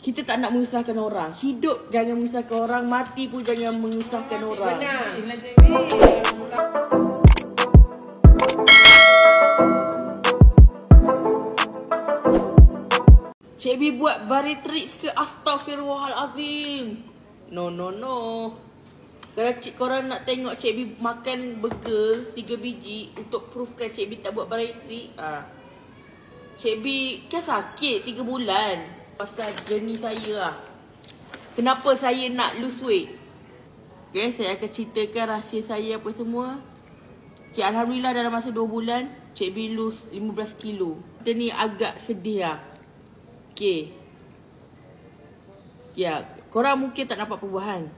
Kita tak nak menyusahkan orang. Hidup jangan menyusahkan orang, mati pun jangan menyusahkan orang. Benar. Cik B buat bariatrics ke? Astaghfirullahalazim. No. Kalau korang nak tengok Cik B makan burger 3 biji untuk proofkan Cik B tak buat bariatrics, Cik B kan sakit 3 bulan. Pasal journey saya lah. Kenapa saya nak lose weight? Okay, saya akan ceritakan rahsia saya apa semua. Okay, Alhamdulillah dalam masa 2 bulan Cik B lose 15 kilo. Kita ni agak sedih lah. Okay. Ya, korang mungkin tak nampak perubahan.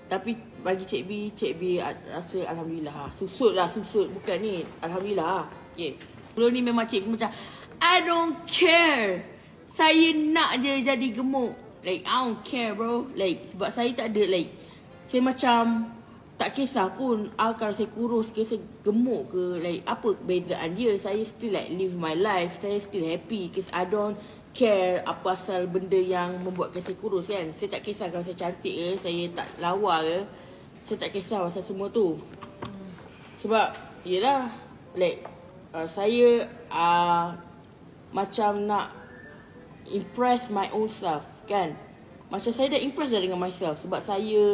Tapi bagi Cik B rasa Alhamdulillah. Susut. Bukan ni. Alhamdulillah. Okay. Sebelum ni memang Cik B macam, I don't care. Saya nak je jadi gemuk. Like, I don't care bro. Like, sebab saya tak ada like, saya macam tak kisah pun kalau saya kurus ke, saya gemuk ke, like apa perbezaan dia. Saya still like live my life. Saya still happy because I don't care apa asal benda yang membuatkan saya kurus kan. Saya tak kisah kalau saya cantik ke, saya tak lawa ke. Saya tak kisah pasal semua tu. Sebab yelah, like saya macam nak impress my own self kan. Macam saya dah impress dah dengan myself. Sebab saya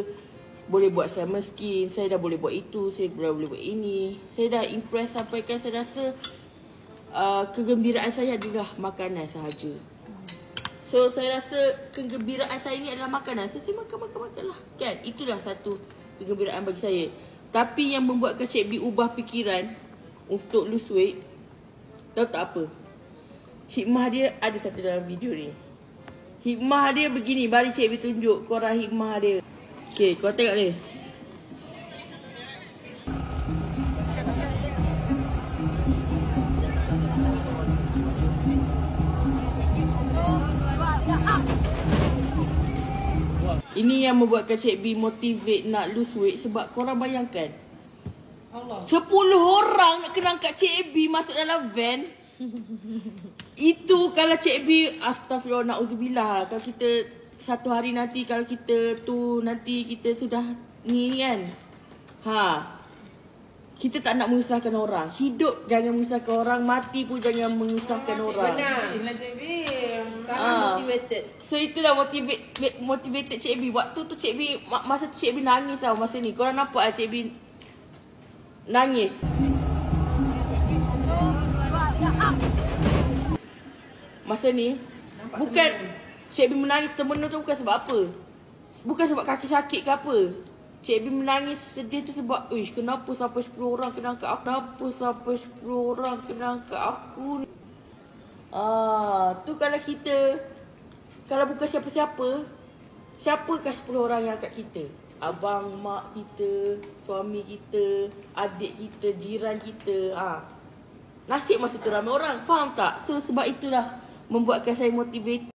boleh buat summer skin, saya dah boleh buat itu, saya dah boleh buat ini. Saya dah impress sampai kan saya rasa kegembiraan saya adalah makanan sahaja. So saya rasa kegembiraan saya ni adalah makanan. Saya makan lah kan. Itulah satu kegembiraan bagi saya. Tapi yang membuatkan Cik B ubah fikiran untuk lose weight, tahu tak apa? Hikmah dia ada satu dalam video ni. Hikmah dia begini. Mari Cik B tunjuk korang hikmah dia. Okay, kau tengok ni. Ini yang membuatkan Cik B motivate nak lose weight. Sebab korang bayangkan, 10 orang nak kena angkat Cik B masuk dalam van. Itu kalau Cik B, astagfirullah, na'udzubillah. Kalau kita satu hari nanti, kalau kita tu nanti kita sudah ni kan, kita tak nak menyusahkan orang. Hidup jangan menyusahkan orang, mati pun jangan menyusahkan orang. Benar. Cik B sangat motivated. So itulah motivated Cik B. Waktu tu Cik B, masa tu Cik B nangis tau masa ni. Korang nampak lah Cik B nangis. Masa ni nampak bukan Cik B menangis termenung tu bukan sebab apa. Bukan sebab kaki sakit ke apa. Cik B menangis sedih tu sebab, uish, kenapa sampai 10 orang kena angkat aku? Kenapa sampai 10 orang kena angkat aku? Tu kalau kita, kalau bukan siapa-siapa, siapakah 10 orang yang angkat kita? Abang, mak kita, suami kita, adik kita, jiran kita. Nasib masa tu ramai orang. Faham tak? So sebab itulah membuatkan saya motivate.